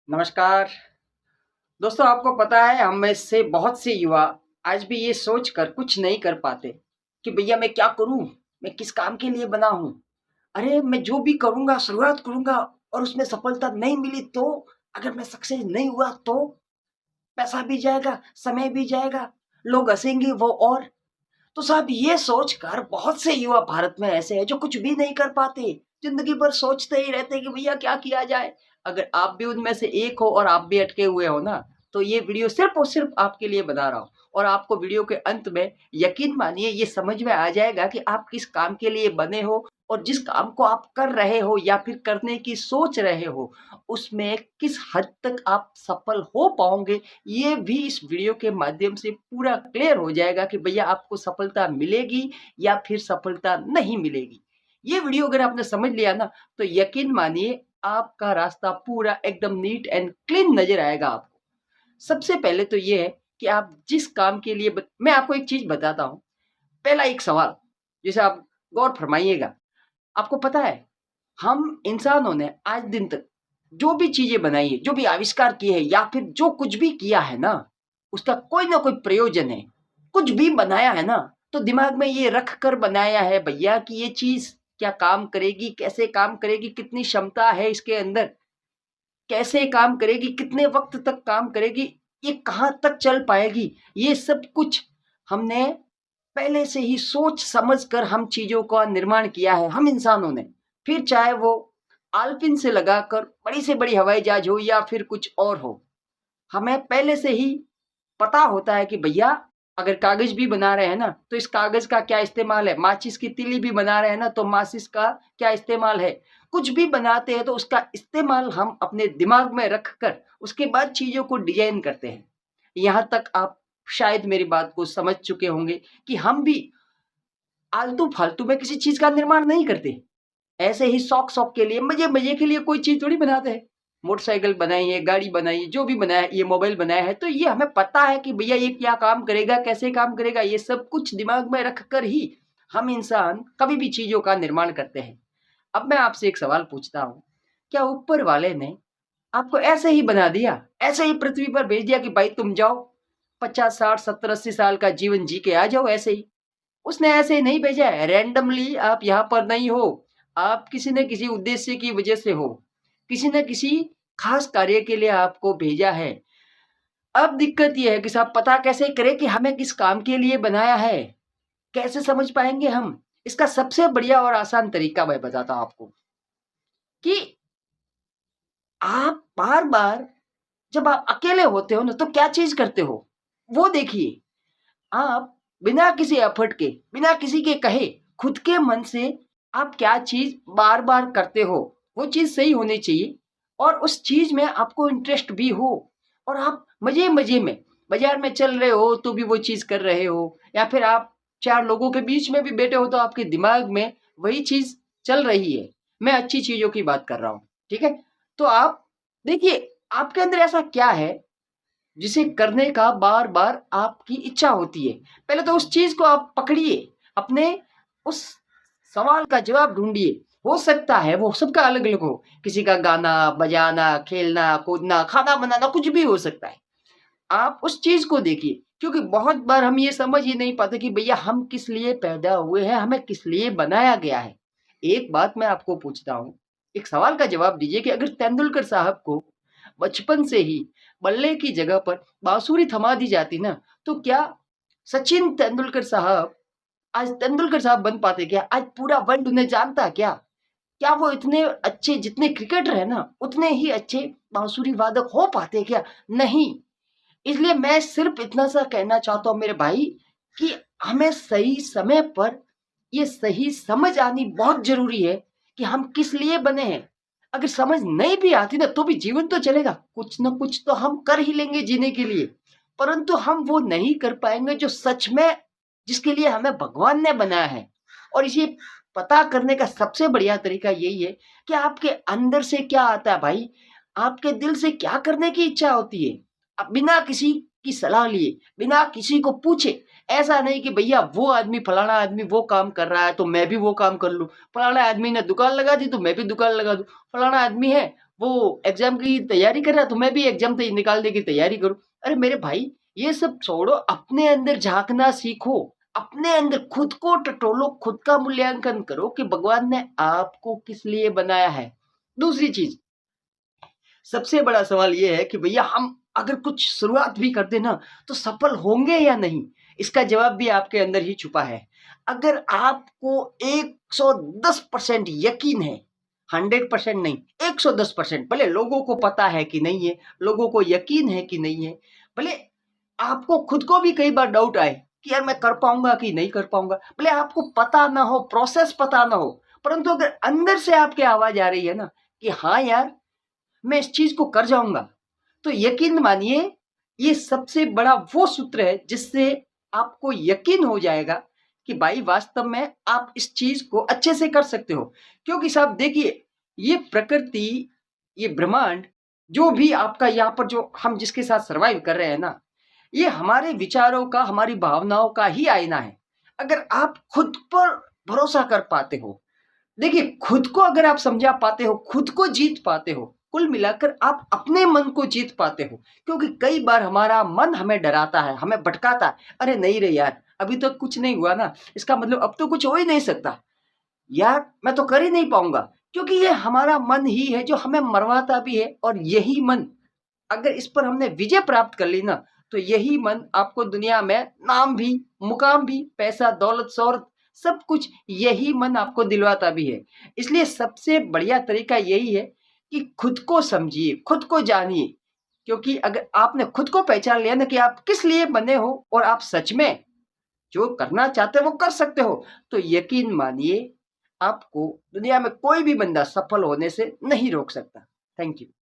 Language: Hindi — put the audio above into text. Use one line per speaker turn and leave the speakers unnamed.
नमस्कार दोस्तों, आपको पता है हम में से बहुत से युवा आज भी ये सोच कर कुछ नहीं कर पाते कि भैया मैं क्या करूं, मैं किस काम के लिए बना हूं। अरे मैं जो भी करूंगा, शुरुआत करूंगा और उसमें सफलता नहीं मिली तो, अगर मैं सक्सेस नहीं हुआ तो पैसा भी जाएगा, समय भी जाएगा, लोग हंसेंगे वो। और तो साहब ये सोचकर बहुत से युवा भारत में ऐसे हैं जो कुछ भी नहीं कर पाते, जिंदगी भर सोचते ही रहते हैं कि भैया क्या किया जाए। अगर आप भी उनमें से एक हो और आप भी अटके हुए हो ना, तो ये वीडियो सिर्फ और सिर्फ आपके लिए बना रहा हूँ। और आपको वीडियो के अंत में यकीन मानिए ये समझ में आ जाएगा कि आप किस काम के लिए बने हो और जिस काम को आप कर रहे हो या फिर करने की सोच रहे हो, उसमें किस हद तक आप सफल हो पाओगे। ये भी इस वीडियो के माध्यम से पूरा क्लियर हो जाएगा कि भैया आपको सफलता मिलेगी या फिर सफलता नहीं मिलेगी। ये वीडियो अगर आपने समझ लिया ना, तो यकीन मानिए आपका रास्ता पूरा एकदम नीट एंड क्लीन नजर आएगा आपको। सबसे पहले तो ये है कि आप जिस काम के लिए मैं आपको एक चीज बताता हूँ। पहला एक सवाल जिसे आप गौर फरमाइएगा। आपको पता है, हम इंसानों ने आज दिन तक जो भी चीजें बनाई है, जो भी आविष्कार किए हैं या फिर जो कुछ भी किया है ना, उसका कोई ना कोई प्रयोजन है। कुछ भी बनाया है ना, तो दिमाग में ये रख कर बनाया है भैया कि ये चीज क्या काम करेगी, कैसे काम करेगी, कितनी क्षमता है इसके अंदर, कैसे काम करेगी, कितने वक्त तक काम करेगी, ये कहाँ तक चल पाएगी। ये सब कुछ हमने पहले से ही सोच समझ कर हम चीजों का निर्माण किया है, हम इंसानों ने। फिर चाहे वो आलपिन से लगाकर बड़ी से बड़ी हवाई जहाज हो या फिर कुछ और हो, हमें पहले से ही पता होता है कि भैया अगर कागज भी बना रहे हैं ना, तो इस कागज का क्या इस्तेमाल है। माचिस की तीली भी बना रहे हैं ना, तो माचिस का क्या इस्तेमाल है। कुछ भी बनाते हैं तो उसका इस्तेमाल हम अपने दिमाग में रख कर उसके बाद चीजों को डिजाइन करते हैं। यहाँ तक आप शायद मेरी बात को समझ चुके होंगे कि हम भी आलतू फालतू में किसी चीज का निर्माण नहीं करते। ऐसे ही शौक शौक के लिए, मजे मजे के लिए कोई चीज थोड़ी बनाते हैं। मोटरसाइकिल बनाई है, गाड़ी बनाई है, जो भी बनाया है, ये मोबाइल बनाया है, तो ये हमें पता है कि भैया ये क्या काम करेगा, कैसे काम करेगा। ये सब कुछ दिमाग में रख कर ही हम इंसान कभी भी चीजों का निर्माण करते हैं। अब मैं आपसे एक सवाल पूछता हूँ, क्या ऊपर वाले ने आपको ऐसे ही बना दिया, ऐसे ही पृथ्वी पर भेज दिया कि भाई तुम जाओ 50 60 70 80 साल का जीवन जी के आ जाओ ऐसे ही। उसने ऐसे नहीं भेजा है, रैंडमली आप यहाँ पर नहीं हो। आप किसी न किसी उद्देश्य की वजह से हो, किसी न किसी खास कार्य के लिए आपको भेजा है। अब दिक्कत ये है कि साहब पता कैसे करें कि हमें किस काम के लिए बनाया है, कैसे समझ पाएंगे हम। इसका सबसे बढ़िया और आसान तरीका मैं बताता हूं आपको कि आप बार बार जब आप अकेले होते हो ना, तो क्या चीज करते हो वो देखिए। आप बिना किसी एफर्ट के, बिना किसी के कहे, खुद के मन से आप क्या चीज बार बार करते हो, वो चीज सही होनी चाहिए और उस चीज में आपको इंटरेस्ट भी हो। और आप मजे मजे में बाजार में चल रहे हो तो भी वो चीज कर रहे हो, या फिर आप चार लोगों के बीच में भी बैठे हो तो आपके दिमाग में वही चीज चल रही है। मैं अच्छी चीजों की बात कर रहा हूँ, ठीक है। तो आप देखिए आपके अंदर ऐसा क्या है जिसे करने का बार-बार आपकी इच्छा होती है। पहले तो उस चीज़ को आप पकड़िए, अपने उस सवाल का जवाब ढूँढिए। हो सकता है वो सबका अलग-अलग हो, किसी का गाना, बजाना, खेलना, कूदना, खाना बनाना कुछ भी हो सकता है। आप उस चीज़ को देखिए, क्योंकि बहुत बार हम ये समझ ही नहीं पाते कि भैया हम किस लिए पैदा हुए हैं, हमें किस लिए बनाया गया है। एक बात मैं आपको पूछता हूँ, एक सवाल का जवाब दीजिए कि अगर तेंदुलकर साहब को बचपन से ही बल्ले की जगह पर बांसुरी थमा दी जाती ना, तो क्या सचिन तेंदुलकर साहब आज तेंदुलकर साहब बन पाते क्या? आज पूरा वर्ल्ड उन्हें जानता क्या? क्या वो इतने अच्छे, जितने क्रिकेटर है ना, उतने ही अच्छे बांसुरी वादक हो पाते क्या? नहीं। इसलिए मैं सिर्फ इतना सा कहना चाहता हूँ मेरे भाई कि हमें सही समय पर ये सही समझ आनी बहुत जरूरी है कि हम किस लिए बने हैं। अगर समझ नहीं भी आती ना, तो भी जीवन तो चलेगा, कुछ ना कुछ तो हम कर ही लेंगे जीने के लिए। परंतु हम वो नहीं कर पाएंगे जो सच में, जिसके लिए हमें भगवान ने बनाया है। और इसे पता करने का सबसे बढ़िया तरीका यही है कि आपके अंदर से क्या आता है भाई, आपके दिल से क्या करने की इच्छा होती है। अब बिना किसी की सलाह लिए, बिना किसी को पूछे, ऐसा नहीं कि भैया वो आदमी, फलाना आदमी वो काम कर रहा है तो मैं भी वो काम कर लूं, फलाना आदमी ने दुकान लगा दी तो मैं भी दुकान लगा दूं, फलाना आदमी है वो एग्जाम की तैयारी कर रहा तो मैं भी एग्जाम निकालने की तैयारी करूं। अरे मेरे भाई, ये सब छोड़ो, अपने अंदर झांकना सीखो, अपने अंदर खुद को टटोलो, खुद का मूल्यांकन करो कि भगवान ने आपको किस लिए बनाया है। दूसरी चीज, सबसे बड़ा सवाल ये है कि भैया हम अगर कुछ शुरुआत भी कर दें ना, तो सफल होंगे या नहीं? इसका जवाब भी आपके अंदर ही छुपा है। अगर आपको 110% यकीन है, 100% नहीं, 110%, भले लोगों को पता है कि नहीं है, लोगों को यकीन है कि नहीं है, भले आपको खुद को भी कई बार डाउट आए कि यार मैं कर पाऊंगा कि नहीं कर पाऊंगा, भले आपको पता ना हो, प्रोसेस पता ना हो, परंतु अगर अंदर से आपके आवाज आ रही है ना कि हाँ यार मैं इस चीज को कर जाऊंगा, तो यकीन मानिए ये सबसे बड़ा वो सूत्र है जिससे आपको यकीन हो जाएगा कि भाई वास्तव में आप इस चीज को अच्छे से कर सकते हो। क्योंकि साहब देखिए, ये प्रकृति, ये ब्रह्मांड, जो भी आपका यहाँ पर जो हम जिसके साथ सरवाइव कर रहे हैं ना, ये हमारे विचारों का, हमारी भावनाओं का ही आईना है। अगर आप खुद पर भरोसा कर पाते हो, देखिए खुद को अगर आप समझा पाते हो, खुद को जीत पाते हो, कुल मिलाकर आप अपने मन को जीत पाते हो। क्योंकि कई बार हमारा मन हमें डराता है, हमें भटकाता है, अरे नहीं रे यार, अभी तक कुछ नहीं हुआ ना, इसका मतलब अब तो कुछ हो ही नहीं सकता, यार मैं तो कर ही नहीं पाऊंगा। क्योंकि ये हमारा मन ही है जो हमें मरवाता भी है। और यही मन, अगर इस पर हमने विजय प्राप्त कर ली ना, तो यही मन आपको दुनिया में नाम भी, मुकाम भी, पैसा, दौलत, शोहरत, सब कुछ यही मन आपको दिलवाता भी है। इसलिए सबसे बढ़िया तरीका यही है कि खुद को समझिए, खुद को जानिए। क्योंकि अगर आपने खुद को पहचान लिया ना कि आप किस लिए बने हो और आप सच में जो करना चाहते हो वो कर सकते हो, तो यकीन मानिए आपको दुनिया में कोई भी बंदा सफल होने से नहीं रोक सकता। Thank you.